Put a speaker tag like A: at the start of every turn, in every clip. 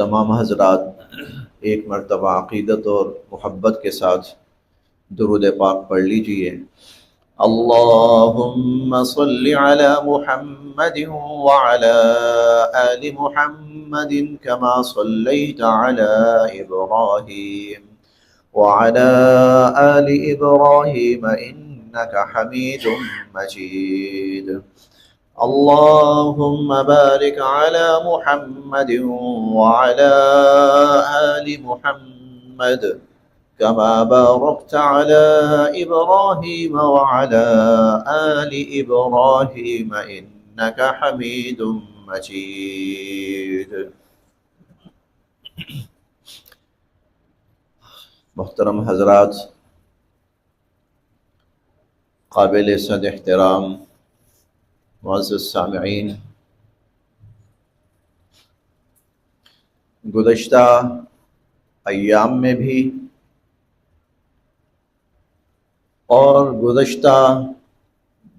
A: تمام حضرات ایک مرتبہ عقیدت اور محبت کے ساتھ درود پاک پڑھ لیجئے۔ اللہم صل علی محمد وعلی آل محمد کما صلیت علی ابراہیم وعلی آل ابراہیم انک حمید مجید۔ اللهم بارك على محمد وعلى آل محمد كما باركت على إبراهيم وعلى آل إبراهيم إنك حميد مجيد۔ محترم حضرات، قابل صد احترام معزز سامعین، گزشتہ ایام میں بھی اور گزشتہ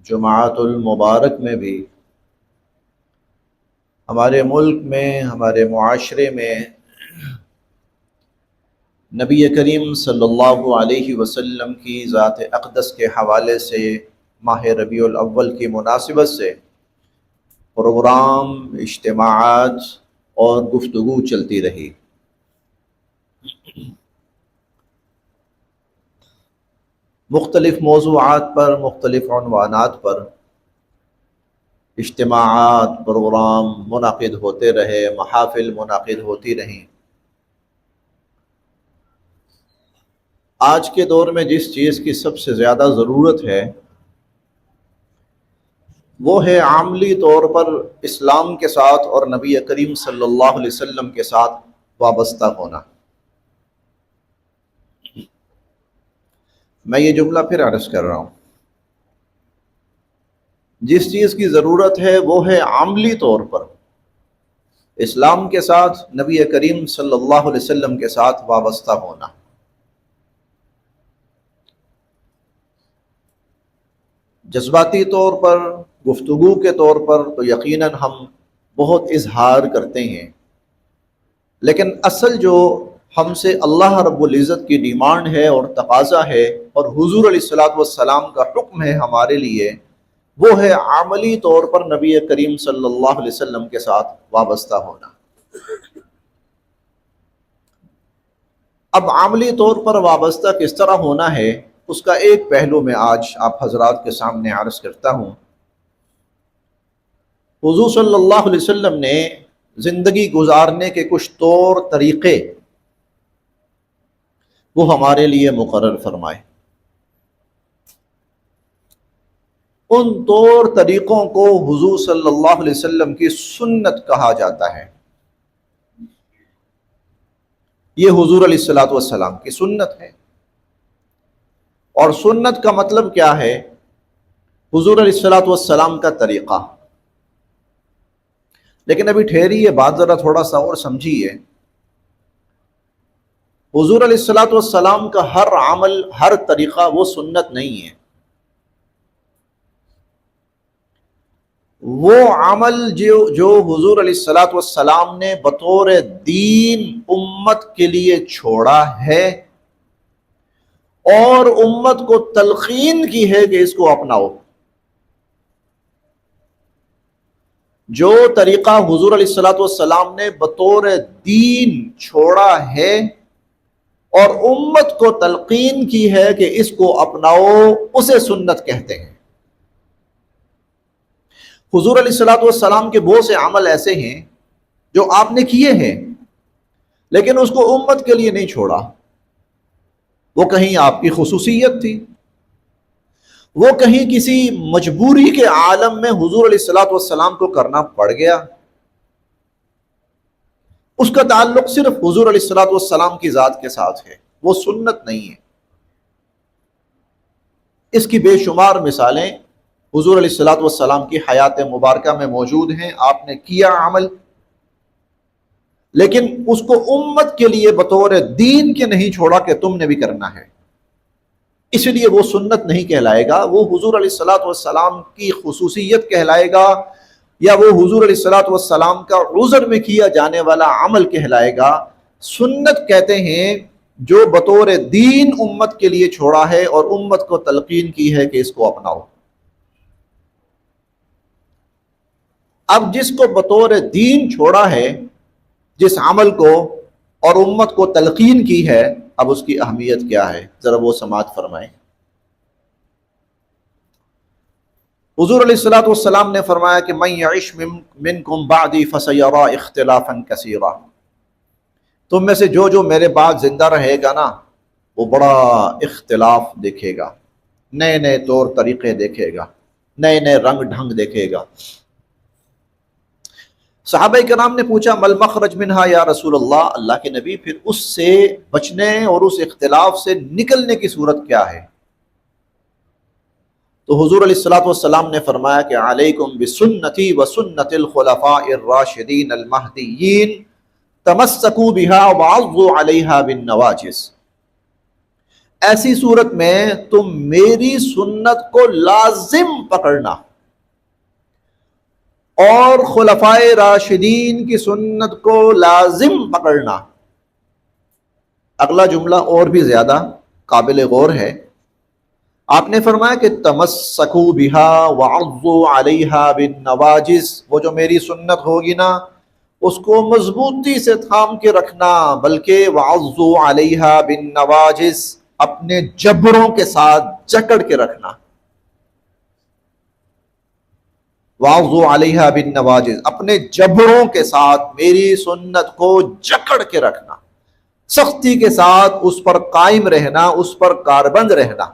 A: جمعۃ المبارک میں بھی ہمارے ملک میں، ہمارے معاشرے میں نبی کریم صلی اللہ علیہ وسلم کی ذات اقدس کے حوالے سے ماہ ربیع الاول کی مناسبت سے پروگرام، اجتماعات اور گفتگو چلتی رہی۔ مختلف موضوعات پر، مختلف عنوانات پر اجتماعات، پروگرام منعقد ہوتے رہے، محافل منعقد ہوتی رہیں۔ آج کے دور میں جس چیز کی سب سے زیادہ ضرورت ہے وہ ہے عملی طور پر اسلام کے ساتھ اور نبی کریم صلی اللہ علیہ وسلم کے ساتھ وابستہ ہونا۔ میں یہ جملہ پھر عرض کر رہا ہوں، جس چیز کی ضرورت ہے وہ ہے عملی طور پر اسلام کے ساتھ، نبی کریم صلی اللہ علیہ وسلم کے ساتھ وابستہ ہونا۔ جذباتی طور پر، گفتگو کے طور پر تو یقیناً ہم بہت اظہار کرتے ہیں، لیکن اصل جو ہم سے اللہ رب العزت کی ڈیمانڈ ہے اور تقاضا ہے اور حضور علیہ الصلوۃ والسلام کا حکم ہے ہمارے لیے، وہ ہے عملی طور پر نبی کریم صلی اللہ علیہ وسلم کے ساتھ وابستہ ہونا۔ اب عملی طور پر وابستہ کس طرح ہونا ہے، اس کا ایک پہلو میں آج آپ حضرات کے سامنے عرض کرتا ہوں۔ حضور صلی اللہ علیہ وسلم نے زندگی گزارنے کے کچھ طور طریقے وہ ہمارے لیے مقرر فرمائے۔ ان طور طریقوں کو حضور صلی اللہ علیہ وسلم کی سنت کہا جاتا ہے۔ یہ حضور علیہ الصلوۃ والسلام کی سنت ہے، اور سنت کا مطلب کیا ہے؟ حضور علیہ الصلوۃ والسلام کا طریقہ۔ لیکن ابھی ٹھہریے، بات ذرا تھوڑا سا اور سمجھیے۔ حضور علیہ الصلوۃ والسلام کا ہر عمل، ہر طریقہ وہ سنت نہیں ہے۔ وہ عمل جو حضور علیہ الصلوۃ والسلام نے بطور دین امت کے لیے چھوڑا ہے اور امت کو تلقین کی ہے کہ اس کو اپناؤ، جو طریقہ حضور علیہ الصلوۃ والسلام نے بطور دین چھوڑا ہے اور امت کو تلقین کی ہے کہ اس کو اپناؤ، اسے سنت کہتے ہیں۔ حضور علیہ الصلوۃ والسلام کے بہت سے عمل ایسے ہیں جو آپ نے کیے ہیں لیکن اس کو امت کے لیے نہیں چھوڑا، وہ کہیں آپ کی خصوصیت تھی، وہ کہیں کسی مجبوری کے عالم میں حضور علیہ الصلوۃ والسلام کو کرنا پڑ گیا، اس کا تعلق صرف حضور علیہ الصلوۃ والسلام کی ذات کے ساتھ ہے، وہ سنت نہیں ہے۔ اس کی بے شمار مثالیں حضور علیہ الصلوۃ والسلام کی حیات مبارکہ میں موجود ہیں۔ آپ نے کیا عمل، لیکن اس کو امت کے لیے بطور دین کے نہیں چھوڑا کہ تم نے بھی کرنا ہے، اس لیے وہ سنت نہیں کہلائے گا، وہ حضور علیہ الصلوۃ والسلام کی خصوصیت کہلائے گا، یا وہ حضور علیہ الصلوۃ والسلام کا عذر میں کیا جانے والا عمل کہلائے گا۔ سنت کہتے ہیں جو بطور دین امت کے لیے چھوڑا ہے اور امت کو تلقین کی ہے کہ اس کو اپناؤ۔ اب جس کو بطور دین چھوڑا ہے، جس عمل کو، اور امت کو تلقین کی ہے، اب اس کی اہمیت کیا ہے، ذرا وہ سماعت فرمائیں۔ حضور علیہ الصلوۃ والسلام نے فرمایا کہ من یعش منکم بعدی فسیرا اختلافا کثیرا، تم میں سے جو میرے بعد زندہ رہے گا نا، وہ بڑا اختلاف دیکھے گا، نئے نئے طور طریقے دیکھے گا، نئے نئے رنگ ڈھنگ دیکھے گا۔ صحابہ کرام نے پوچھا مل مخرج منہا یا رسول اللہ، اللہ کے نبی پھر اس سے بچنے اور اس اختلاف سے نکلنے کی صورت کیا ہے؟ تو حضور علیہ الصلوۃ والسلام نے فرمایا کہ علیکم بسنتی وسنت الخلفاء الراشدین المہدیین تمسکوا بها وعضوا علیہا بالنواجذ، ایسی صورت میں تم میری سنت کو لازم پکڑنا اور خلفائے راشدین کی سنت کو لازم پکڑنا۔ اگلا جملہ اور بھی زیادہ قابل غور ہے۔ آپ نے فرمایا کہ تمسکوا بہا وعضوا علیہا بالنواجذ، وہ جو میری سنت ہوگی نا اس کو مضبوطی سے تھام کے رکھنا، بلکہ وعضوا علیہا بالنواجذ، اپنے جبڑوں کے ساتھ جکڑ کے رکھنا۔ وعضوا علیہا بالنواجذ، اپنے جبڑوں کے ساتھ میری سنت کو جکڑ کے رکھنا، سختی کے ساتھ اس پر قائم رہنا، اس پر کاربند رہنا۔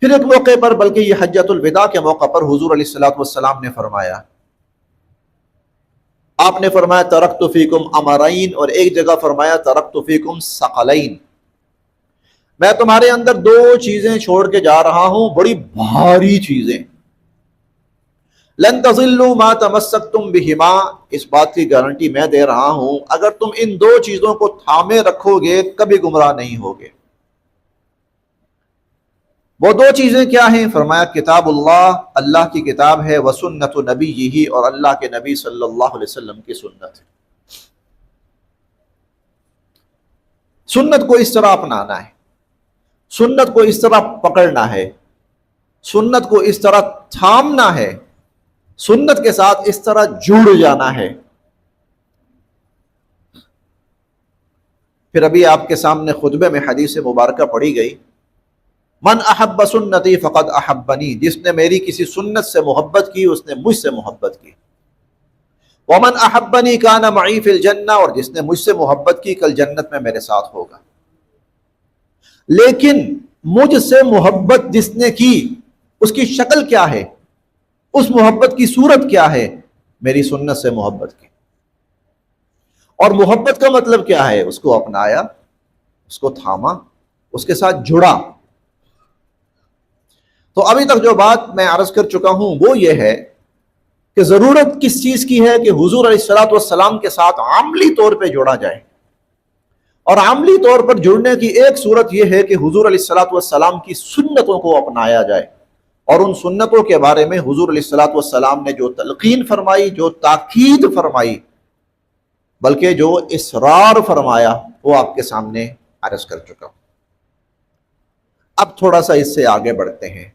A: پھر ایک موقع پر، بلکہ یہ حجۃ الوداع کے موقع پر، حضور علیہ الصلوۃ والسلام نے فرمایا، آپ نے فرمایا ترکت فیکم امرین، اور ایک جگہ فرمایا ترکت فیکم ثقلین، میں تمہارے اندر دو چیزیں چھوڑ کے جا رہا ہوں، بڑی بھاری چیزیں۔ لن تضلوا ما تمسکتم بہما، اس بات کی گارنٹی میں دے رہا ہوں، اگر تم ان دو چیزوں کو تھامے رکھو گے کبھی گمراہ نہیں ہوگے۔ وہ دو چیزیں کیا ہیں؟ فرمایا کتاب اللہ، اللہ کی کتاب ہے، وسنت نبیہ، اور اللہ کے نبی صلی اللہ علیہ وسلم کی سنت ہے۔ سنت کو اس طرح اپنانا ہے، سنت کو اس طرح پکڑنا ہے، سنت کو اس طرح تھامنا ہے، سنت کے ساتھ اس طرح جڑ جانا ہے۔ پھر ابھی آپ کے سامنے خطبے میں حدیث مبارکہ پڑھی گئی، من احب سنتی فقد احبنی، جس نے میری کسی سنت سے محبت کی اس نے مجھ سے محبت کی۔ ومن احبنی کان معی فی الجنہ، اور جس نے مجھ سے محبت کی کل جنت میں میرے ساتھ ہوگا۔ لیکن مجھ سے محبت جس نے کی اس کی شکل کیا ہے، اس محبت کی صورت کیا ہے؟ میری سنت سے محبت کی۔ اور محبت کا مطلب کیا ہے؟ اس کو اپنایا، اس کو تھاما، اس کے ساتھ جڑا۔ تو ابھی تک جو بات میں عرض کر چکا ہوں وہ یہ ہے کہ ضرورت کس چیز کی ہے کہ حضور علیہ الصلوۃ والسلام کے ساتھ عملی طور پہ جوڑا جائے، اور عملی طور پر جڑنے کی ایک صورت یہ ہے کہ حضور علیہ الصلوۃ والسلام کی سنتوں کو اپنایا جائے، اور ان سنتوں کے بارے میں حضور علیہ الصلوۃ والسلام نے جو تلقین فرمائی، جو تاکید فرمائی، بلکہ جو اصرار فرمایا، وہ آپ کے سامنے عرض کر چکا ہوں۔ اب تھوڑا سا اس سے آگے بڑھتے ہیں۔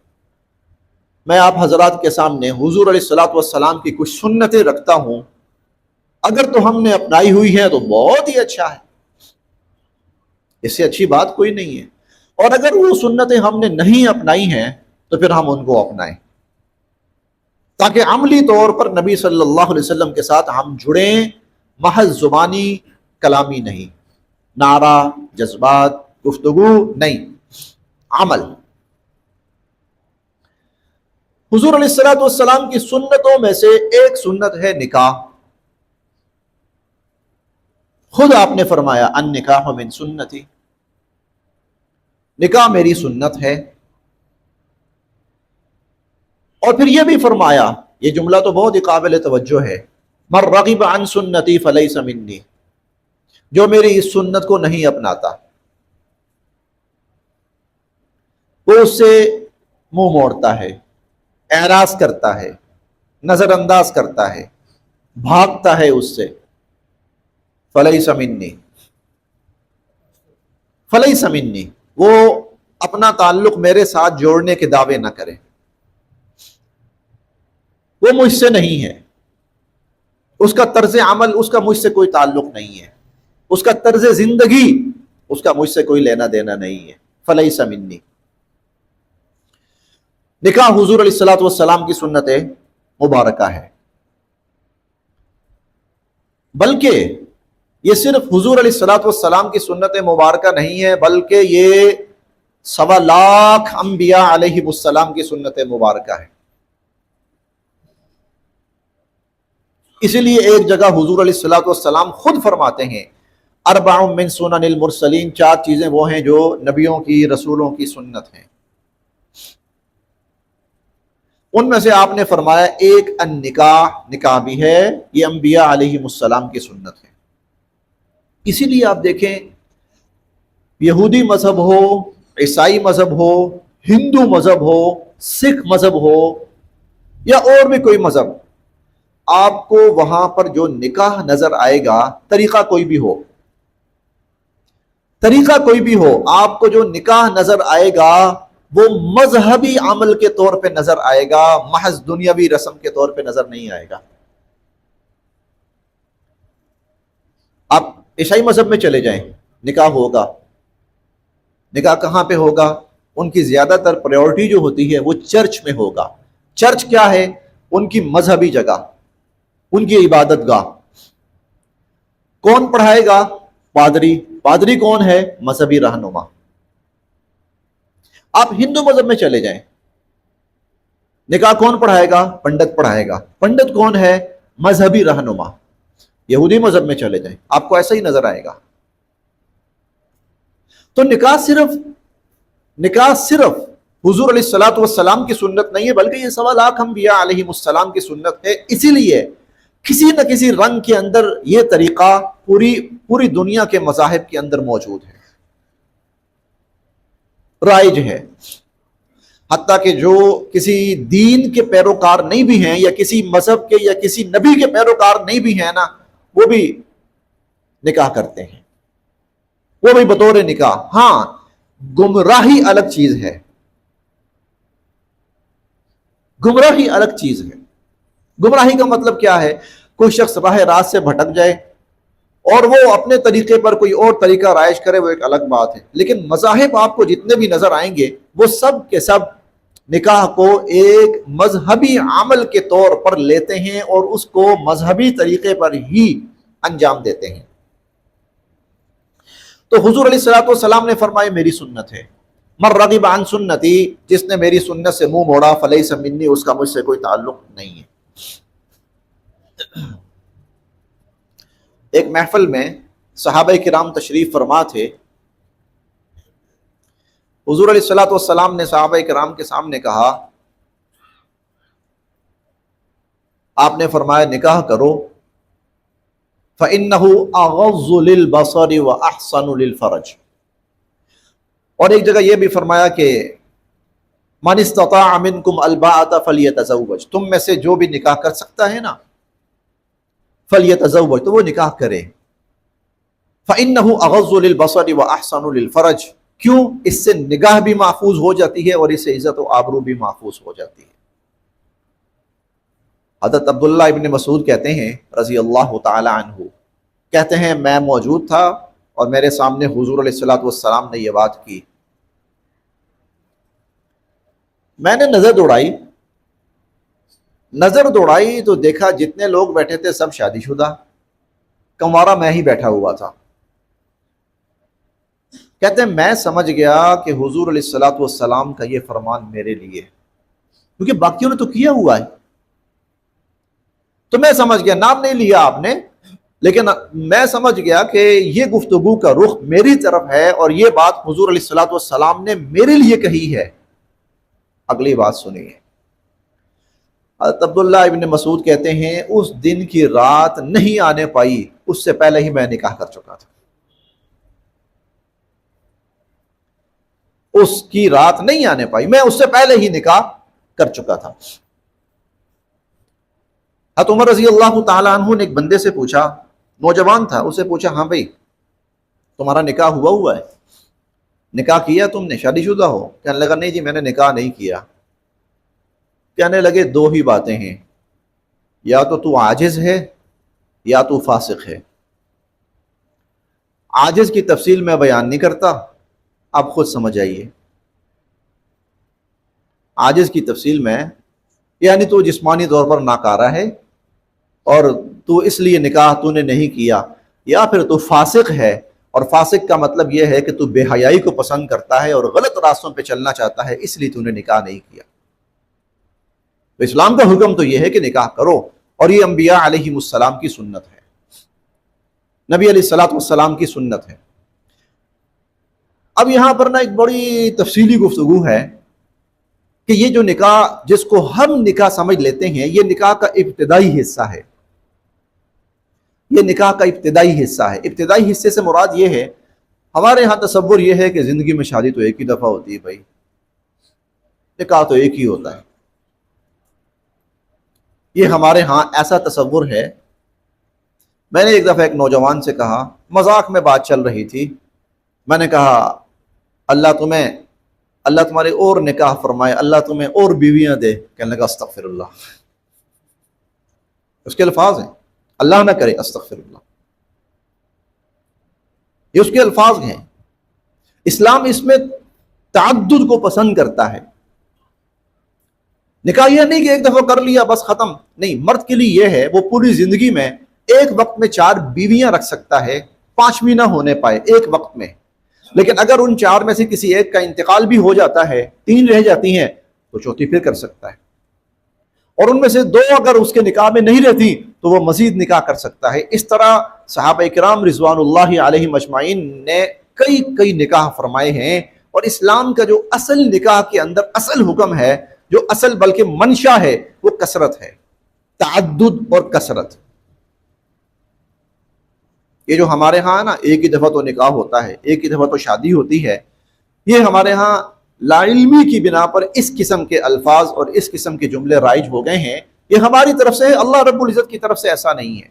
A: میں آپ حضرات کے سامنے حضور علیہ الصلوۃ والسلام کی کچھ سنتیں رکھتا ہوں، اگر تو ہم نے اپنائی ہوئی ہیں تو بہت ہی اچھا ہے، اس سے اچھی بات کوئی نہیں ہے، اور اگر وہ سنتیں ہم نے نہیں اپنائی ہیں تو پھر ہم ان کو اپنائیں، تاکہ عملی طور پر نبی صلی اللہ علیہ وسلم کے ساتھ ہم جڑیں، محض زبانی کلامی نہیں، نعرہ، جذبات، گفتگو نہیں، عمل۔ حضور علیہ الصلوۃ والسلام کی سنتوں میں سے ایک سنت ہے نکاح۔ خود آپ نے فرمایا النکاح من سنتی، نکاح میری سنت ہے۔ اور پھر یہ بھی فرمایا، یہ جملہ تو بہت ہی قابل توجہ ہے، من رغب عن سنتی فلیس منی، جو میری اس سنت کو نہیں اپناتا وہ اس سے منہ موڑتا ہے، اعراض کرتا ہے، نظر انداز کرتا ہے، بھاگتا ہے اس سے، فلیس منی، فلیس منی، وہ اپنا تعلق میرے ساتھ جوڑنے کے دعوے نہ کرے، وہ مجھ سے نہیں ہے، اس کا طرز عمل، اس کا مجھ سے کوئی تعلق نہیں ہے، اس کا طرز زندگی، اس کا مجھ سے کوئی لینا دینا نہیں ہے، فلیس منی۔ نکاح حضور علیہ الصلوۃ والسلام کی سنت مبارکہ ہے، بلکہ یہ صرف حضور علیہ الصلوۃ والسلام کی سنت مبارکہ نہیں ہے، بلکہ یہ 1.25 انبیاء علیہ السلام کی سنت مبارکہ ہے۔ اسی لیے ایک جگہ حضور علیہ الصلوۃ والسلام خود فرماتے ہیں، اربع من سنن المرسلین، 4 چیزیں وہ ہیں جو نبیوں کی، رسولوں کی سنت ہیں۔ ان میں سے آپ نے فرمایا ایک النکاح، نکاح بھی ہے، یہ انبیاء علیہ السلام کی سنت ہے۔ اسی لیے آپ دیکھیں، یہودی مذہب ہو، عیسائی مذہب ہو، ہندو مذہب ہو، سکھ مذہب ہو یا اور بھی کوئی مذہب، آپ کو وہاں پر جو نکاح نظر آئے گا، طریقہ کوئی بھی ہو، طریقہ کوئی بھی ہو، آپ کو جو نکاح نظر آئے گا وہ مذہبی عمل کے طور پہ نظر آئے گا، محض دنیاوی رسم کے طور پہ نظر نہیں آئے گا۔ آپ عیسائی مذہب میں چلے جائیں، نکاح ہوگا، نکاح کہاں پہ ہوگا؟ ان کی زیادہ تر پریورٹی جو ہوتی ہے وہ چرچ میں ہوگا۔ چرچ کیا ہے؟ ان کی مذہبی جگہ، ان کی عبادت گاہ۔ کون پڑھائے گا؟ پادری۔ پادری کون ہے؟ مذہبی رہنما۔ آپ ہندو مذہب میں چلے جائیں، نکاح کون پڑھائے گا؟ پنڈت پڑھائے گا۔ پنڈت کون ہے؟ مذہبی رہنما۔ یہودی مذہب میں چلے جائیں، آپ کو ایسا ہی نظر آئے گا۔ تو نکاح صرف حضور علیہ الصلوۃ والسلام کی سنت نہیں ہے، بلکہ یہ 1.25 انبیاء علیہ السلام کی سنت ہے۔ اسی لیے کسی نہ کسی رنگ کے اندر یہ طریقہ پوری دنیا کے مذاہب کے اندر موجود ہے، رائج ہے۔ حتیٰ کہ جو کسی دین کے پیروکار نہیں بھی ہیں، یا کسی مذہب کے یا کسی نبی کے پیروکار نہیں بھی ہیں نا، وہ بھی نکاح کرتے ہیں، وہ بھی بطور نکاح۔ ہاں، گمراہی الگ چیز ہے، گمراہی الگ چیز ہے۔ گمراہی کا مطلب کیا ہے؟ کوئی شخص راہ راست سے بھٹک جائے اور وہ اپنے طریقے پر کوئی اور طریقہ رائج کرے، وہ ایک الگ بات ہے۔ لیکن مذاہب آپ کو جتنے بھی نظر آئیں گے، وہ سب کے سب نکاح کو ایک مذہبی عمل کے طور پر لیتے ہیں اور اس کو مذہبی طریقے پر ہی انجام دیتے ہیں۔ تو حضور علیہ الصلوۃ والسلام نے فرمایا میری سنت ہے، من رغب عن سنتی، جس نے میری سنت سے منہ موڑا، فلیس منی، اس کا مجھ سے کوئی تعلق نہیں ہے۔ ایک محفل میں صحابہ کرام تشریف فرما تھے، حضور علیہ الصلوۃ والسلام نے صحابہ کرام کے سامنے کہا، آپ نے فرمایا نکاح کرو، فَإِنَّهُ أَغَضُّ لِلْبَصَرِ وَأَحْسَنُ لِلْفَرْجِ۔ اور ایک جگہ یہ بھی فرمایا کہ مَنِ اسْتَطَاعَ مِنْكُمْ الْبَاءَةَ فَلْيَتَزَوَّجْ، تم میں سے جو بھی نکاح کر سکتا ہے نا، فَلْيَتَزَوَّجْ، تو وہ نکاح کرے۔ فَإِنَّهُ أَغَضُّ لِلْبَصَرِ وَأَحْسَنُ لِلْفَرْجِ، کیوں؟ اس سے نگاہ بھی محفوظ ہو جاتی ہے اور اس سے عزت و آبرو بھی محفوظ ہو جاتی ہے۔ حضرت عبداللہ ابن مسعود کہتے ہیں رضی اللہ تعالی عنہ، کہتے ہیں میں موجود تھا اور میرے سامنے حضور علیہ الصلوۃ والسلام نے یہ بات کی، میں نے نظر دوڑائی تو دیکھا جتنے لوگ بیٹھے تھے سب شادی شدہ، کنوارا میں ہی بیٹھا ہوا تھا۔ کہتے ہیں میں سمجھ گیا کہ حضور علیہ الصلوۃ والسلام کا یہ فرمان میرے لیے، کیونکہ باقیوں نے تو کیا ہوا ہے۔ تو میں سمجھ گیا، نام نہیں لیا آپ نے، لیکن میں سمجھ گیا کہ یہ گفتگو کا رخ میری طرف ہے اور یہ بات حضور علیہ الصلوۃ والسلام نے میرے لیے کہی ہے۔ اگلی بات سنیے، حضرت عبداللہ ابن مسعود کہتے ہیں اس دن کی رات نہیں آنے پائی، اس سے پہلے ہی میں نکاح کر چکا تھا۔ اس کی رات نہیں آنے پائی، میں اس سے پہلے ہی نکاح کر چکا تھا۔ حضرت عمر رضی اللہ تعالیٰ عنہ نے ایک بندے سے پوچھا، نوجوان تھا، اسے پوچھا ہاں بھائی تمہارا نکاح ہوا ہے، نکاح کیا تم نے، شادی شدہ ہو؟ کہنے لگا نہیں جی میں نے نکاح نہیں کیا۔ کہنے لگے دو ہی باتیں ہیں، یا تو عاجز ہے یا تو فاسق ہے۔ عاجز کی تفصیل میں بیان نہیں کرتا، آپ خود سمجھ آئیے۔ عاجز کی تفصیل میں یعنی تو جسمانی طور پر ناکارہ ہے اور تو اس لیے نکاح تو نے نہیں کیا، یا پھر تو فاسق ہے، اور فاسق کا مطلب یہ ہے کہ تو بے حیائی کو پسند کرتا ہے اور غلط راستوں پہ چلنا چاہتا ہے، اس لیے تو نے نکاح نہیں کیا۔ تو اسلام کا حکم تو یہ ہے کہ نکاح کرو، اور یہ انبیاء علیہم السلام کی سنت ہے، نبی علیہ الصلوۃ والسلام کی سنت ہے۔ اب یہاں پر ایک بڑی تفصیلی گفتگو ہے کہ یہ جو نکاح جس کو ہم نکاح سمجھ لیتے ہیں، یہ نکاح کا ابتدائی حصہ ہے، یہ نکاح کا ابتدائی حصہ ہے۔ ابتدائی حصے سے مراد یہ ہے، ہمارے ہاں تصور یہ ہے کہ زندگی میں شادی تو ایک ہی دفعہ ہوتی ہے، بھائی نکاح تو ایک ہی ہوتا ہے، یہ ہمارے ہاں ایسا تصور ہے۔ میں نے ایک دفعہ ایک نوجوان سے کہا، مذاق میں بات چل رہی تھی، میں نے کہا اللہ تمہارے اور نکاح فرمائے، اللہ تمہیں اور بیویاں دے۔ کہنے لگا استغفر اللہ، اس کے الفاظ ہیں، اللہ نہ کرے، استغفر اللہ، یہ اس کے الفاظ ہیں۔ اسلام اس میں تعدد کو پسند کرتا ہے۔ نکاح یہ نہیں کہ ایک دفعہ کر لیا بس ختم، نہیں، مرد کے لیے یہ ہے وہ پوری زندگی میں ایک وقت میں 4 بیویاں رکھ سکتا ہے، 5ویں نہ ہونے پائے ایک وقت میں، لیکن اگر ان 4 میں سے کسی ایک کا انتقال بھی ہو جاتا ہے، 3 رہ جاتی ہیں، تو 4تھی پھر کر سکتا ہے، اور ان میں سے 2 اگر اس کے نکاح میں نہیں رہتی تو وہ مزید نکاح کر سکتا ہے۔ اس طرح صحابہ کرام رضوان اللہ علیہم اجمعین نے کئی نکاح فرمائے ہیں، اور اسلام کا جو اصل نکاح کے اندر اصل حکم ہے، جو اصل بلکہ منشا ہے، وہ کثرت ہے، تعدد اور کثرت۔ یہ جو ہمارے ہاں نا ایک ہی دفعہ تو نکاح ہوتا ہے، ایک ہی دفعہ تو شادی ہوتی ہے، یہ ہمارے ہاں لا علمی کی بنا پر اس قسم کے الفاظ اور اس قسم کے جملے رائج ہو گئے ہیں، یہ ہماری طرف سے ہے، اللہ رب العزت کی طرف سے ایسا نہیں ہے۔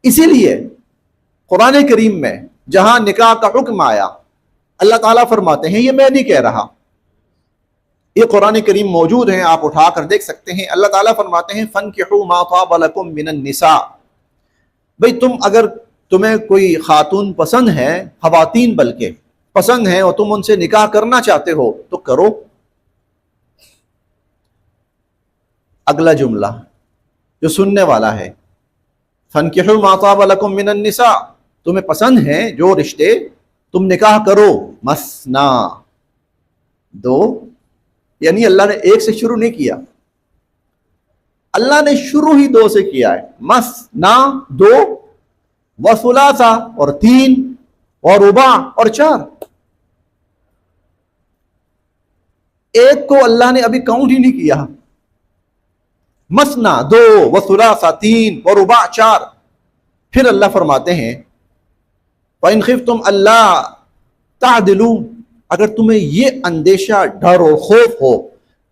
A: اسی لیے قرآن کریم میں جہاں نکاح کا حکم آیا، اللہ تعالیٰ فرماتے ہیں، یہ میں نہیں کہہ رہا، یہ قرآن کریم موجود ہیں، آپ اٹھا کر دیکھ سکتے ہیں۔ اللہ تعالیٰ فرماتے ہیں فَانْكِحُوا مَا طَابَ لَكُم مِّنَ النِّسَاءِ، بھئی اگر تمہیں کوئی خاتون پسند ہے، خواتین بلکہ پسند ہیں، اور تم ان سے نکاح کرنا چاہتے ہو تو کرو۔ اگلا جملہ جو سننے والا ہے، فَانْكِحُوا مَا طَابَ لَكُم مِّنَ النِّسَاءِ، تمہیں پسند ہیں جو رشتے، تم نکاح کرو، مثنا، 2، یعنی اللہ نے ایک سے شروع نہیں کیا، اللہ نے شروع ہی 2 سے کیا ہے، مثنا 2، وثلاثا اور 3، اور رباع اور 4۔ ایک کو اللہ نے ابھی کاؤنٹ ہی نہیں کیا، مثنا 2، وثلاثا 3، اور رباع 4۔ پھر اللہ فرماتے ہیں وَإِنْ خِفْتُمْ أَلَّا تَعْدِلُوا، اگر تمہیں یہ اندیشہ، ڈر اور خوف ہو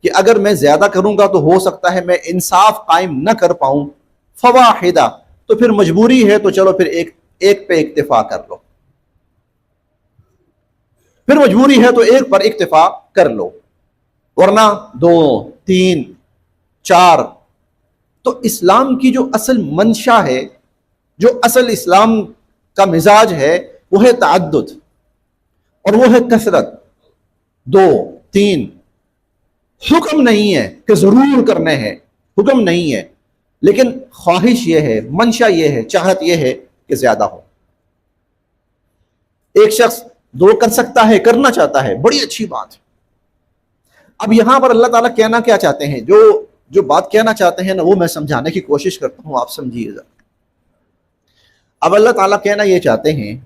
A: کہ اگر میں زیادہ کروں گا تو ہو سکتا ہے میں انصاف قائم نہ کر پاؤں، فواحدہ، تو پھر مجبوری ہے تو چلو پھر ایک پہ اکتفا کر لو، پھر مجبوری ہے تو ایک پر اکتفا کر لو، ورنہ 2، 3، 4۔ تو اسلام کی جو اصل منشا ہے، جو اصل اسلام کا مزاج ہے، وہ ہے تعدد اور وہ ہے کثرت، 2، 3۔ حکم نہیں ہے کہ ضرور کرنے ہیں، حکم نہیں ہے، لیکن خواہش یہ ہے، منشا یہ ہے، چاہت یہ ہے کہ زیادہ ہو۔ ایک شخص 2 کر سکتا ہے، کرنا چاہتا ہے، بڑی اچھی بات ہے۔ اب یہاں پر اللہ تعالیٰ کہنا کیا چاہتے ہیں، جو بات کہنا چاہتے ہیں نا، وہ میں سمجھانے کی کوشش کرتا ہوں، آپ سمجھیے ذرا۔ اب اللہ تعالیٰ کہنا یہ چاہتے ہیں،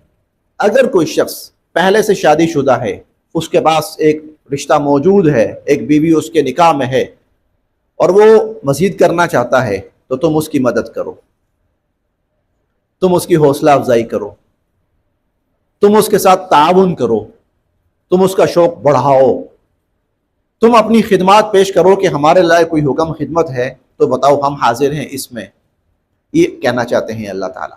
A: اگر کوئی شخص پہلے سے شادی شدہ ہے، اس کے پاس ایک رشتہ موجود ہے، ایک بیوی اس کے نکاح میں ہے، اور وہ مزید کرنا چاہتا ہے، تو تم اس کی مدد کرو، تم اس کی حوصلہ افزائی کرو، تم اس کے ساتھ تعاون کرو، تم اس کا شوق بڑھاؤ، تم اپنی خدمات پیش کرو کہ ہمارے لائے کوئی حکم خدمت ہے تو بتاؤ ہم حاضر ہیں اس میں، یہ کہنا چاہتے ہیں اللہ تعالیٰ۔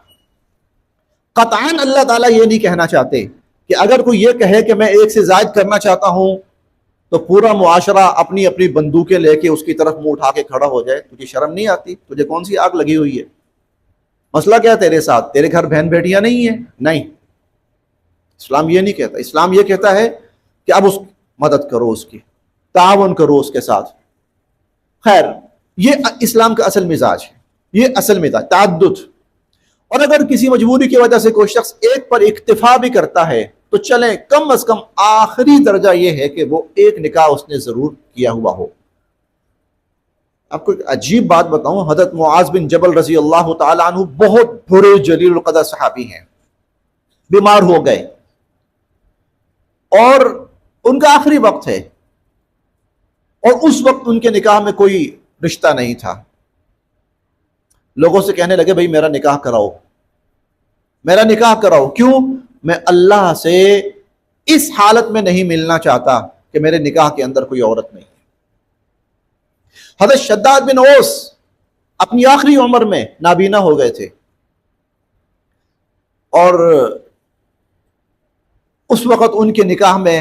A: قطعاً اللہ تعالیٰ یہ نہیں کہنا چاہتے کہ اگر کوئی یہ کہے کہ میں ایک سے زائد کرنا چاہتا ہوں تو پورا معاشرہ اپنی اپنی بندوقیں لے کے اس کی طرف منہ اٹھا کے کھڑا ہو جائے۔ تجھے شرم نہیں آتی؟ تجھے کون سی آگ لگی ہوئی ہے؟ مسئلہ کیا ہے تیرے ساتھ؟ تیرے گھر بہن بیٹیاں نہیں ہیں؟ نہیں، اسلام یہ نہیں کہتا۔ اسلام یہ کہتا ہے کہ اب اس مدد کرو، اس کی تعاون کرو اس کے ساتھ۔ خیر، یہ اسلام کا اصل مزاج ہے، یہ اصل مزاج تعدد۔ اور اگر کسی مجبوری کی وجہ سے کوئی شخص ایک پر اکتفا بھی کرتا ہے تو چلیں کم از کم آخری درجہ یہ ہے کہ وہ ایک نکاح اس نے ضرور کیا ہوا ہو۔ آپ کو ایک عجیب بات بتاؤں، حضرت معاذ بن جبل رضی اللہ تعالیٰ عنہ بہت برے جلیل القدر صحابی ہیں، بیمار ہو گئے اور ان کا آخری وقت ہے، اور اس وقت ان کے نکاح میں کوئی رشتہ نہیں تھا۔ لوگوں سے کہنے لگے بھئی میرا نکاح کراؤ، میرا نکاح کراؤ۔ کیوں؟ میں اللہ سے اس حالت میں نہیں ملنا چاہتا کہ میرے نکاح کے اندر کوئی عورت نہیں ہے۔ حضرت شداد بن اوس اپنی آخری عمر میں نابینا ہو گئے تھے، اور اس وقت ان کے نکاح میں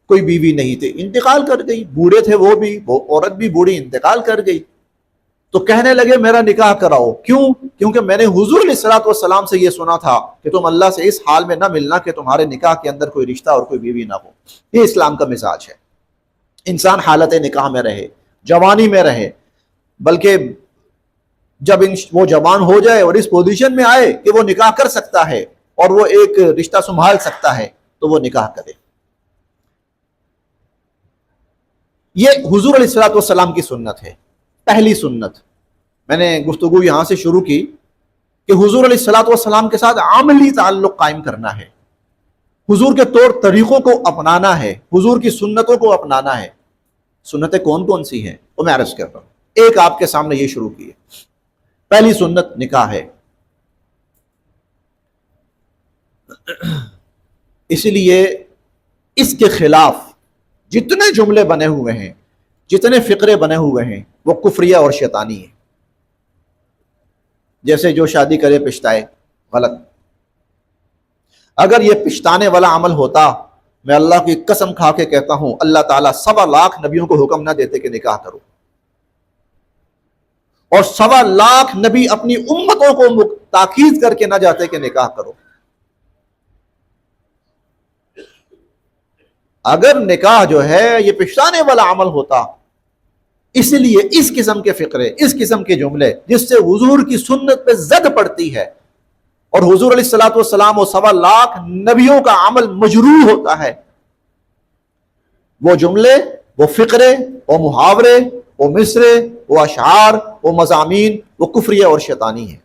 A: کوئی بیوی نہیں تھی، انتقال کر گئی، بوڑھے تھے وہ بھی، وہ عورت بھی بوڑھی انتقال کر گئی۔ تو کہنے لگے میرا نکاح کراؤ۔ کیوں؟ کیونکہ میں نے حضور علیہ الصلوۃ والسلام سے یہ سنا تھا کہ تم اللہ سے اس حال میں نہ ملنا کہ تمہارے نکاح کے اندر کوئی رشتہ اور کوئی بیوی نہ ہو۔ یہ اسلام کا مزاج ہے، انسان حالت نکاح میں رہے، جوانی میں رہے، بلکہ جب وہ جوان ہو جائے اور اس پوزیشن میں آئے کہ وہ نکاح کر سکتا ہے اور وہ ایک رشتہ سنبھال سکتا ہے تو وہ نکاح کرے۔ یہ حضور علیہ الصلوۃ والسلام کی سنت ہے، پہلی سنت۔ میں نے گفتگو یہاں سے شروع کی کہ حضور علیہ الصلوۃ والسلام کے ساتھ عملی تعلق قائم کرنا ہے، حضور کے طور طریقوں کو اپنانا ہے، حضور کی سنتوں کو اپنانا ہے۔ سنتیں کون کون سی ہیں وہ میں عرض کر رہا ہوں، ایک آپ کے سامنے یہ شروع کی ہے۔ پہلی سنت نکاح ہے، اس لیے اس کے خلاف جتنے جملے بنے ہوئے ہیں، جتنے فقرے بنے ہوئے ہیں، وہ کفریہ اور شیطانی ہیں۔ جیسے جو شادی کرے پچھتائے، غلط۔ اگر یہ پچھتانے والا عمل ہوتا، میں اللہ کی قسم کھا کے کہتا ہوں اللہ تعالیٰ 1.25 نبیوں کو حکم نہ دیتے کہ نکاح کرو، اور 1.25 نبی اپنی امتوں کو تاکید کر کے نہ جاتے کہ نکاح کرو۔ اگر نکاح جو ہے یہ پچھتانے والا عمل ہوتا، اس لیے اس قسم کے فقرے، اس قسم کے جملے جس سے حضور کی سنت پہ زد پڑتی ہے اور حضور علیہ الصلوۃ والسلام و 1.25 نبیوں کا عمل مجروح ہوتا ہے، وہ جملے، وہ فقرے، وہ محاورے، وہ مصرے، وہ اشعار، وہ مضامین، وہ کفریہ اور شیطانی ہیں۔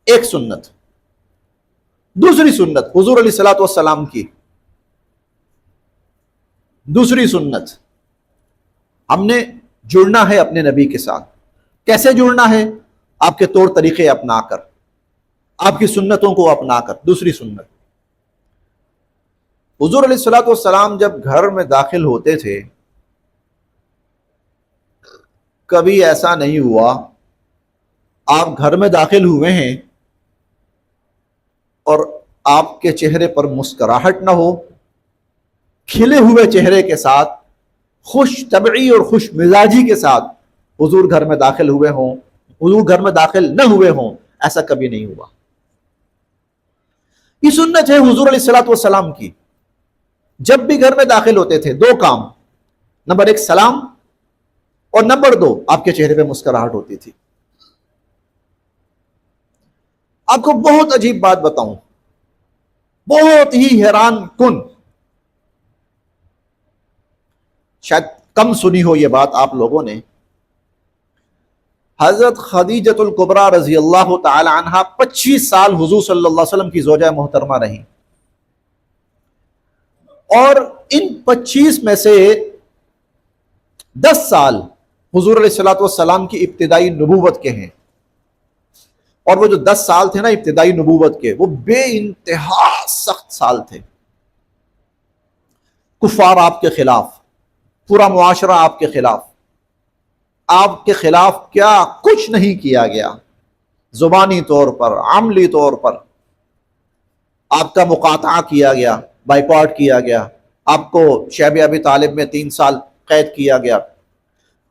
A: ایک سنت۔ دوسری سنت حضور علیہ الصلوۃ والسلام کی دوسری سنت، ہم نے جڑنا ہے اپنے نبی کے ساتھ۔ کیسے جڑنا ہے؟ آپ کے طور طریقے اپنا کر، آپ کی سنتوں کو اپنا کر۔ دوسری سنت، حضور علیہ الصلوۃ والسلام جب گھر میں داخل ہوتے تھے، کبھی ایسا نہیں ہوا آپ گھر میں داخل ہوئے ہیں اور آپ کے چہرے پر مسکراہٹ نہ ہو، کھلے ہوئے چہرے کے ساتھ، خوش طبعی اور خوش مزاجی کے ساتھ حضور گھر میں داخل ہوئے ہوں، حضور گھر میں داخل نہ ہوئے ہوں، ایسا کبھی نہیں ہوا۔ یہ سنت ہے حضور علیہ الصلوۃ والسلام کی۔ جب بھی گھر میں داخل ہوتے تھے، 2 کام، نمبر 1 سلام، اور نمبر 2 آپ کے چہرے پہ مسکراہٹ ہوتی تھی۔ آپ کو بہت عجیب بات بتاؤں، بہت ہی حیران کن، شاید کم سنی ہو یہ بات آپ لوگوں نے۔ حضرت خدیجۃ الکبریٰ رضی اللہ تعالی عنہا 25 سال حضور صلی اللہ علیہ وسلم کی زوجہ محترمہ رہیں، اور ان 25 میں سے 10 سال حضور علیہ الصلوۃ والسلام کی ابتدائی نبوت کے ہیں، اور وہ جو 10 سال تھے نا ابتدائی نبوت کے، وہ بے انتہا سخت سال تھے۔ کفار آپ کے خلاف، پورا معاشرہ آپ کے خلاف، آپ کے خلاف کیا کچھ نہیں کیا گیا، زبانی طور پر، عملی طور پر آپ کا مقاطعہ کیا گیا، بائیکاٹ کیا گیا، آپ کو شیب ابی طالب میں 3 سال قید کیا گیا،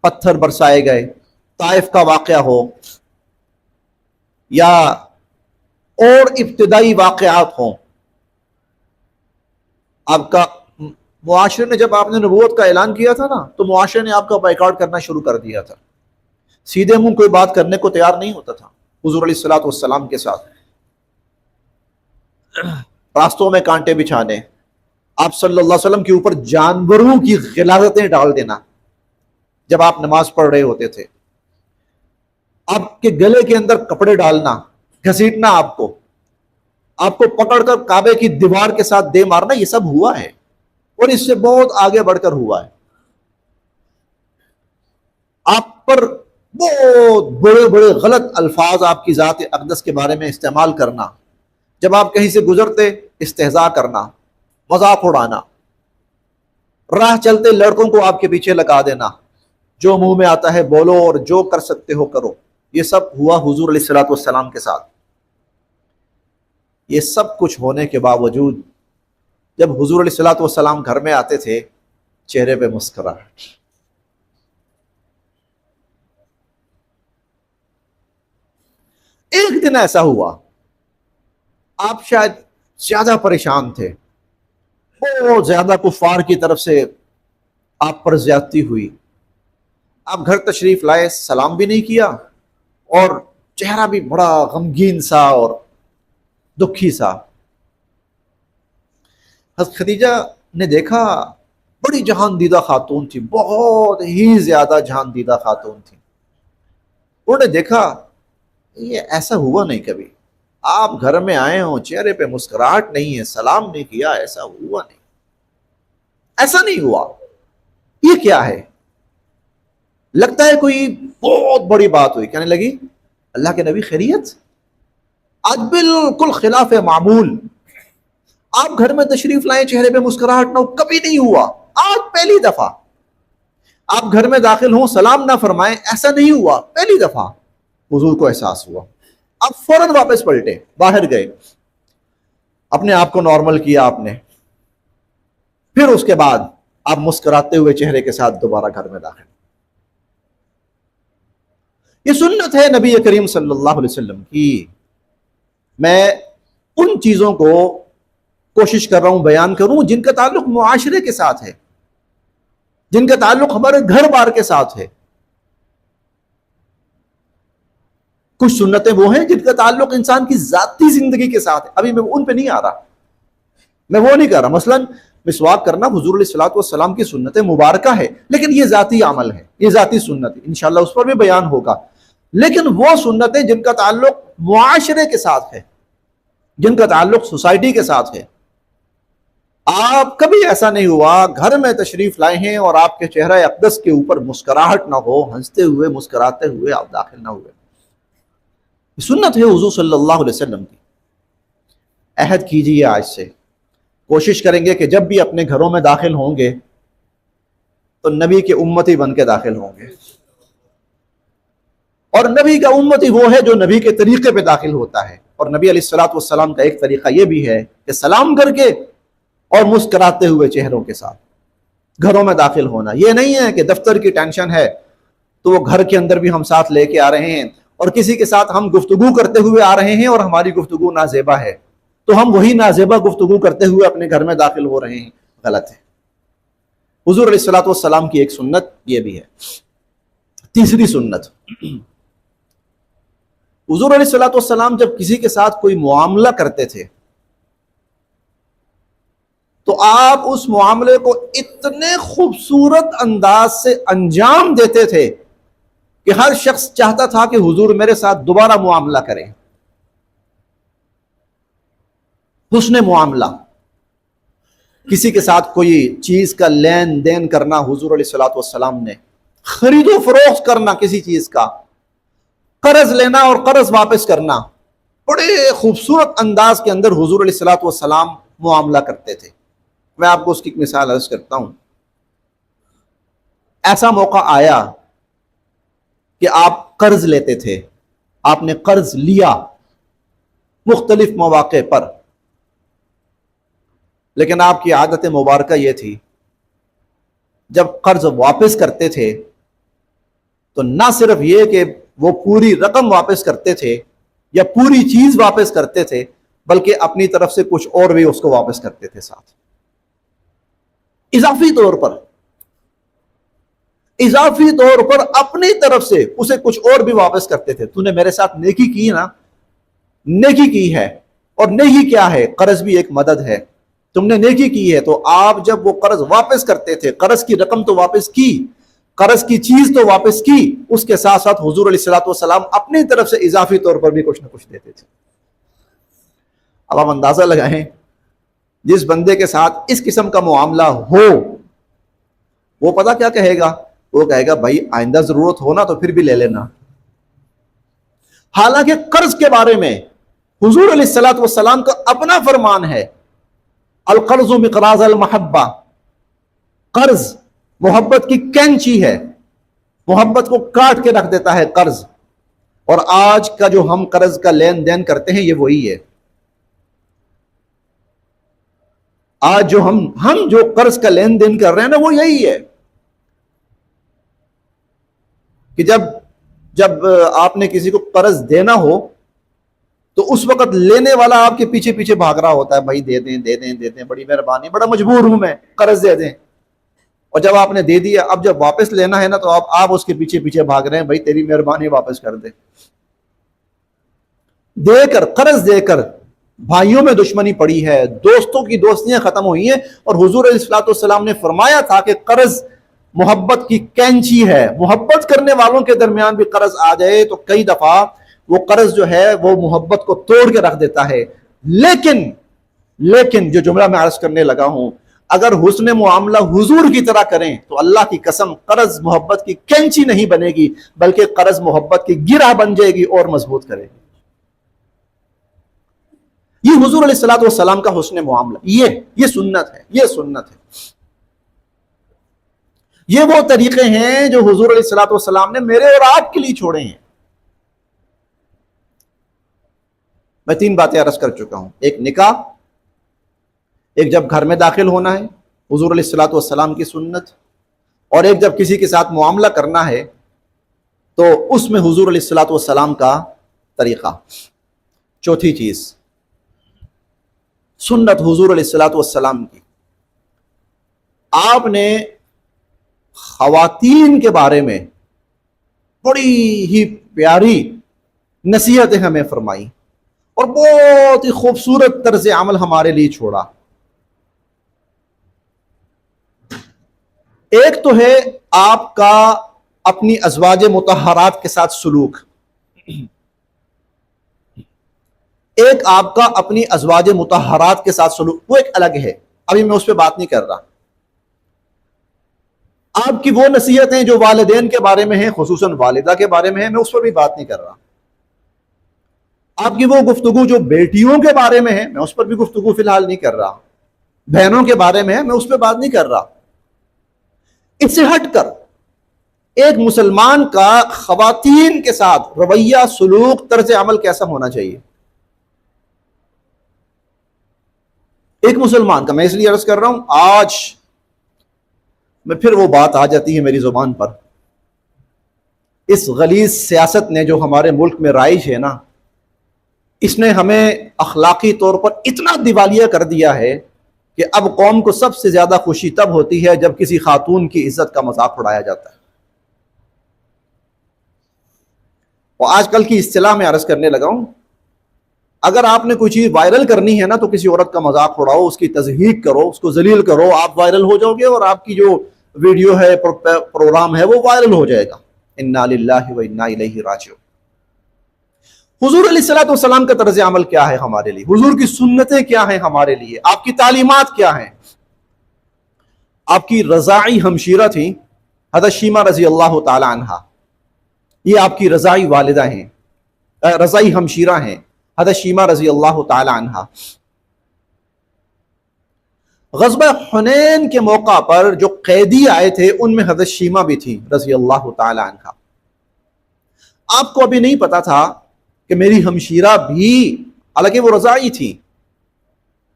A: پتھر برسائے گئے، طائف کا واقعہ ہو یا اور ابتدائی واقعات ہوں، آپ کا معاشرے نے، جب آپ نے نبوت کا اعلان کیا تھا نا، تو معاشرے نے آپ کا بائیکاٹ کرنا شروع کر دیا تھا، سیدھے منہ کوئی بات کرنے کو تیار نہیں ہوتا تھا حضور علیہ الصلوۃ والسلام کے ساتھ، راستوں میں کانٹے بچھانے، آپ صلی اللہ علیہ وسلم کے اوپر جانوروں کی غلاظتیں ڈال دینا جب آپ نماز پڑھ رہے ہوتے تھے، آپ کے گلے کے اندر کپڑے ڈالنا، گھسیٹنا، آپ کو پکڑ کر کعبے کی دیوار کے ساتھ دے مارنا، یہ سب ہوا ہے اور اس سے بہت آگے بڑھ کر ہوا ہے۔ آپ پر بہت بڑے بڑے غلط الفاظ آپ کی ذات اقدس کے بارے میں استعمال کرنا، جب آپ کہیں سے گزرتے استہزاء کرنا، مذاق اڑانا، راہ چلتے لڑکوں کو آپ کے پیچھے لگا دینا، جو منہ میں آتا ہے بولو اور جو کر سکتے ہو کرو، یہ سب ہوا حضور علیہ الصلوۃ والسلام کے ساتھ۔ یہ سب کچھ ہونے کے باوجود جب حضور علیہ الصلوۃ والسلام گھر میں آتے تھے، چہرے پہ مسکراہٹ۔ ایک دن ایسا ہوا، آپ شاید زیادہ پریشان تھے، بہت زیادہ کفار کی طرف سے آپ پر زیادتی ہوئی، آپ گھر تشریف لائے، سلام بھی نہیں کیا اور چہرہ بھی بڑا غمگین سا اور دکھی سا۔ حضرت خدیجہ نے دیکھا، بڑی جہان دیدہ خاتون تھی، بہت ہی زیادہ جہان دیدہ خاتون تھی، انہوں نے دیکھا یہ ایسا ہوا نہیں کبھی، آپ گھر میں آئے ہوں، چہرے پہ مسکراہٹ نہیں ہے، سلام نہیں کیا، ایسا ہوا نہیں، ایسا نہیں ہوا، یہ کیا ہے؟ لگتا ہے کوئی بہت بڑی بات ہوئی۔ کہنے لگی اللہ کے نبی خیریت؟ آج بالکل خلاف معمول، آپ گھر میں تشریف لائیں، چہرے پہ مسکراہٹ نہ ہو، کبھی نہیں ہوا، آج پہلی دفعہ آپ گھر میں داخل ہوں سلام نہ فرمائیں، ایسا نہیں ہوا، پہلی دفعہ۔ حضور کو احساس ہوا، آپ فوراً واپس پلٹے، باہر گئے، اپنے آپ کو نارمل کیا آپ نے، پھر اس کے بعد آپ مسکراتے ہوئے چہرے کے ساتھ دوبارہ گھر میں داخل۔ یہ سنت ہے نبی کریم صلی اللہ علیہ وسلم کی۔ میں ان چیزوں کو کوشش کر رہا ہوں بیان کروں جن کا تعلق معاشرے کے ساتھ ہے، جن کا تعلق ہمارے گھر بار کے ساتھ ہے۔ کچھ سنتیں وہ ہیں جن کا تعلق انسان کی ذاتی زندگی کے ساتھ ہے، ابھی میں ان پہ نہیں آ رہا، میں وہ نہیں کر رہا۔ مثلا مسواک کرنا حضور علیہ الصلوۃ والسلام کی سنت مبارکہ ہے، لیکن یہ ذاتی عمل ہے، یہ ذاتی سنت ہے، انشاءاللہ اس پر بھی بیان ہوگا۔ لیکن وہ سنتیں جن کا تعلق معاشرے کے ساتھ ہے، جن کا تعلق سوسائٹی کے ساتھ ہے، آپ کبھی ایسا نہیں ہوا گھر میں تشریف لائے ہیں اور آپ کے چہرہ اقدس کے اوپر مسکراہٹ نہ ہو، ہنستے ہوئے مسکراتے ہوئے آپ داخل نہ ہوئے۔ سنت ہے حضور صلی اللہ علیہ وسلم کی۔ عہد کیجئے آج سے، کوشش کریں گے کہ جب بھی اپنے گھروں میں داخل ہوں گے تو نبی کے امتی بن کے داخل ہوں گے، اور نبی کا امتی وہ ہے جو نبی کے طریقے پہ داخل ہوتا ہے۔ اور نبی علیہ الصلوۃ والسلام کا ایک طریقہ یہ بھی ہے کہ سلام کر کے اور مسکراتے ہوئے چہروں کے ساتھ گھروں میں داخل ہونا۔ یہ نہیں ہے کہ دفتر کی ٹینشن ہے تو وہ گھر کے اندر بھی ہم ساتھ لے کے آ رہے ہیں، اور کسی کے ساتھ ہم گفتگو کرتے ہوئے آ رہے ہیں اور ہماری گفتگو نازیبا ہے تو ہم وہی نازیبا گفتگو کرتے ہوئے اپنے گھر میں داخل ہو رہے ہیں، غلط ہے۔ حضور علیہ الصلوۃ والسلام کی ایک سنت یہ بھی ہے۔ تیسری سنت، حضور علیہ الصلوۃ والسلام جب کسی کے ساتھ کوئی معاملہ کرتے تھے تو آپ اس معاملے کو اتنے خوبصورت انداز سے انجام دیتے تھے کہ ہر شخص چاہتا تھا کہ حضور میرے ساتھ دوبارہ معاملہ کریں۔ حسن معاملہ، کسی کے ساتھ کوئی چیز کا لین دین کرنا، حضور علیہ الصلوۃ والسلام نے خرید و فروخت کرنا، کسی چیز کا قرض لینا اور قرض واپس کرنا، بڑے خوبصورت انداز کے اندر حضور علیہ الصلوۃ والسلام معاملہ کرتے تھے۔ میں آپ کو اس کی ایک مثال عرض کرتا ہوں۔ ایسا موقع آیا کہ آپ قرض لیتے تھے، آپ نے قرض لیا مختلف مواقع پر، لیکن آپ کی عادت مبارکہ یہ تھی جب قرض واپس کرتے تھے تو نہ صرف یہ کہ وہ پوری رقم واپس کرتے تھے یا پوری چیز واپس کرتے تھے، بلکہ اپنی طرف سے کچھ اور بھی اس کو واپس کرتے تھے ساتھ، اضافی طور پر اپنی طرف سے اسے کچھ اور بھی واپس کرتے تھے۔ تو نے میرے ساتھ نیکی کی نا، نیکی کی ہے، اور نیکی کیا ہے؟ قرض بھی ایک مدد ہے، تم نے نیکی کی ہے۔ تو آپ جب وہ قرض واپس کرتے تھے، قرض کی رقم تو واپس کی، قرض کی چیز تو واپس کی، اس کے ساتھ ساتھ حضور علیہ الصلوۃ والسلام اپنی طرف سے اضافی طور پر بھی کچھ نہ کچھ دیتے تھے۔ اب آپ اندازہ لگائیں، جس بندے کے ساتھ اس قسم کا معاملہ ہو وہ پتہ کیا کہے گا؟ وہ کہے گا بھائی آئندہ ضرورت ہونا تو پھر بھی لے لینا۔ حالانکہ قرض کے بارے میں حضور علیہ الصلوۃ والسلام کا اپنا فرمان ہے، القرض مقراض المحبہ، قرض محبت کی کینچی ہے، محبت کو کاٹ کے رکھ دیتا ہے قرض۔ اور آج کا جو ہم قرض کا لین دین کرتے ہیں یہ وہی ہے۔ آج جو ہم جو قرض کا لین دین کر رہے ہیں نا وہ یہی ہے کہ جب آپ نے کسی کو قرض دینا ہو تو اس وقت لینے والا آپ کے پیچھے پیچھے بھاگ رہا ہوتا ہے، بھائی دے دیں دے دیں دے دیں، بڑی مہربانی، بڑا مجبور ہوں میں، قرض دے دیں۔ اور جب آپ نے دے دیا، اب جب واپس لینا ہے نا تو آپ اس کے پیچھے پیچھے بھاگ رہے ہیں، بھائی تیری مہربانی واپس کر دے۔ دے کر، قرض دے کر بھائیوں میں دشمنی پڑی ہے، دوستوں کی دوستیاں ختم ہوئی ہیں، اور حضور علیہ الصلوۃ والسلام نے فرمایا تھا کہ قرض محبت کی کینچی ہے۔ محبت کرنے والوں کے درمیان بھی قرض آ جائے تو کئی دفعہ وہ قرض جو ہے وہ محبت کو توڑ کے رکھ دیتا ہے۔ لیکن جو جملہ میں عرض کرنے لگا ہوں، اگر حسن معاملہ حضور کی طرح کریں تو اللہ کی قسم قرض محبت کی کینچی نہیں بنے گی، بلکہ قرض محبت کی گرہ بن جائے گی اور مضبوط کرے گی۔ یہ حضور علیہ الصلوۃ والسلام کا حسن معاملہ، یہ سنت ہے، یہ سنت ہے، یہ وہ طریقے ہیں جو حضور علیہ الصلوۃ والسلام نے میرے اور آپ کے لیے چھوڑے ہیں۔ میں 3 باتیں عرض کر چکا ہوں، ایک نکاح، ایک جب گھر میں داخل ہونا ہے حضور علیہ الصلوۃ والسلام کی سنت، اور ایک جب کسی کے ساتھ معاملہ کرنا ہے تو اس میں حضور علیہ الصلوۃ والسلام کا طریقہ۔ چوتھی چیز، سنت حضور علیہ الصلوۃ والسلام کی، آپ نے خواتین کے بارے میں بڑی ہی پیاری نصیحتیں ہمیں فرمائی اور بہت ہی خوبصورت طرز عمل ہمارے لیے چھوڑا۔ ایک تو ہے آپ کا اپنی ازواج مطہرات کے ساتھ سلوک، ایک آپ کا اپنی ازواج مطہرات کے ساتھ سلوک، وہ ایک الگ ہے، ابھی میں اس پہ بات نہیں کر رہا۔ آپ کی وہ نصیحتیں جو والدین کے بارے میں ہیں، خصوصاً والدہ کے بارے میں ہیں، میں اس پر بھی بات نہیں کر رہا۔ آپ کی وہ گفتگو جو بیٹیوں کے بارے میں ہے، میں اس پر بھی گفتگو فی الحال نہیں کر رہا۔ بہنوں کے بارے میں ہے، میں اس پہ بات نہیں کر رہا۔ اس سے ہٹ کر ایک مسلمان کا خواتین کے ساتھ رویہ، سلوک، طرز عمل کیسا ہونا چاہیے ایک مسلمان کا؟ میں اس لیے عرض کر رہا ہوں، آج میں پھر وہ بات آ جاتی ہے میری زبان پر، اس غلیظ سیاست نے جو ہمارے ملک میں رائج ہے نا، اس نے ہمیں اخلاقی طور پر اتنا دیوالیہ کر دیا ہے کہ اب قوم کو سب سے زیادہ خوشی تب ہوتی ہے جب کسی خاتون کی عزت کا مذاق اڑایا جاتا ہے۔ اور آج کل کی اصطلاح میں عرض کرنے لگا ہوں، اگر آپ نے کوئی چیز وائرل کرنی ہے نا تو کسی عورت کا مذاق اڑاؤ، اس کی تضحیک کرو، اس کو ذلیل کرو، آپ وائرل ہو جاؤ گے اور آپ کی جو ویڈیو ہے، پروگرام ہے، وہ وائرل ہو جائے گا۔ انا للہ و انا الیہ راجعون۔ حضور علیہ الصلوۃ والسلام کا طرز عمل کیا ہے ہمارے لیے؟ حضور کی سنتیں کیا ہیں ہمارے لیے؟ آپ کی تعلیمات کیا ہیں؟ آپ کی رضاعی ہمشیرہ تھیں حضرت شیمہ رضی اللہ تعالی عنہا، یہ آپ کی رضاعی والدہ ہیں، رضاعی ہمشیرہ ہیں حضرت شیمہ رضی اللہ تعالی عنہا۔ غزوہ حنین کے موقع پر جو قیدی آئے تھے ان میں حضرت شیمہ بھی تھی رضی اللہ تعالی عنہ. آپ کو ابھی نہیں پتا تھا کہ میری ہمشیرہ بھی، حالانکہ وہ رضاعی تھی،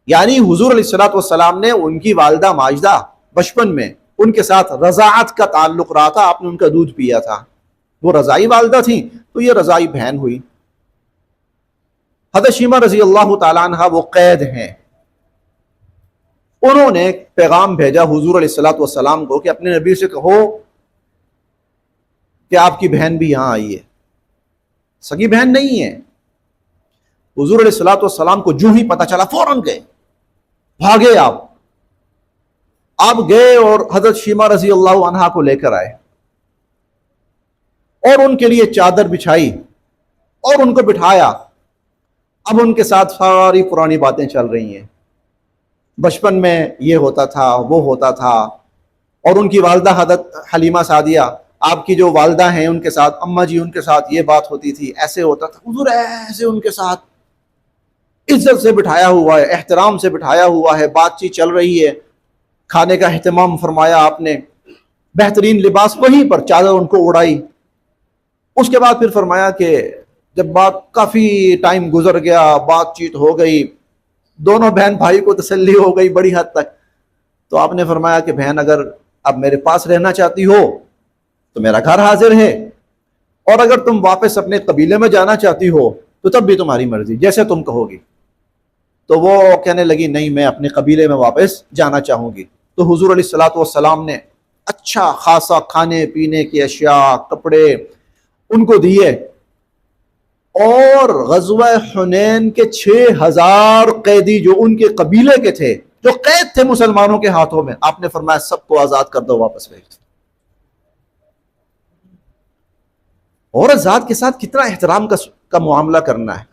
A: یعنی حضور علیہ الصلوۃ والسلام نے ان کی والدہ ماجدہ بچپن میں ان کے ساتھ رضاعت کا تعلق رہا تھا، آپ نے ان کا دودھ پیا تھا، وہ رضاعی والدہ تھیں تو یہ رضاعی بہن ہوئی. حضرت شیمہ رضی اللہ تعالیٰ عنہ وہ قید ہیں، انہوں نے پیغام بھیجا حضور علیہ الصلوۃ والسلام کو کہ اپنے نبی سے کہو کہ آپ کی بہن بھی یہاں آئی ہے، سگی بہن نہیں ہے. حضور علیہ الصلوۃ والسلام کو جو ہی پتہ چلا فوراً گئے، بھاگے آپ گئے اور حضرت شیمہ رضی اللہ عنہا کو لے کر آئے اور ان کے لیے چادر بچھائی اور ان کو بٹھایا. اب ان کے ساتھ ساری پرانی باتیں چل رہی ہیں، بچپن میں یہ ہوتا تھا وہ ہوتا تھا، اور ان کی والدہ حضرت حلیمہ سعدیہ آپ کی جو والدہ ہیں ان کے ساتھ، اماں جی ان کے ساتھ یہ بات ہوتی تھی، ایسے ہوتا تھا. حضور ایسے ان کے ساتھ عزت سے بٹھایا ہوا ہے، احترام سے بٹھایا ہوا ہے، بات چیت چل رہی ہے، کھانے کا اہتمام فرمایا آپ نے، بہترین لباس وہیں پر چادر ان کو اڑائی. اس کے بعد پھر فرمایا کہ جب بات کافی ٹائم گزر گیا، بات چیت ہو گئی، دونوں بہن بھائی کو تسلی ہو گئی بڑی حد تک، تو آپ نے فرمایا کہ بہن اگر اب میرے پاس رہنا چاہتی ہو تو میرا گھر حاضر ہے، اور اگر تم واپس اپنے قبیلے میں جانا چاہتی ہو تو تب بھی تمہاری مرضی، جیسے تم کہو گی. تو وہ کہنے لگی نہیں میں اپنے قبیلے میں واپس جانا چاہوں گی. تو حضور علیہ الصلوۃ والسلام نے اچھا خاصا کھانے پینے کی اشیاء، کپڑے ان کو دیے، اور غزوہ حنین کے 6000 قیدی جو ان کے قبیلے کے تھے، جو قید تھے مسلمانوں کے ہاتھوں میں، آپ نے فرمایا سب کو آزاد کر دو، واپس بھیج دو. اور ذات کے ساتھ کتنا احترام کا معاملہ کرنا ہے.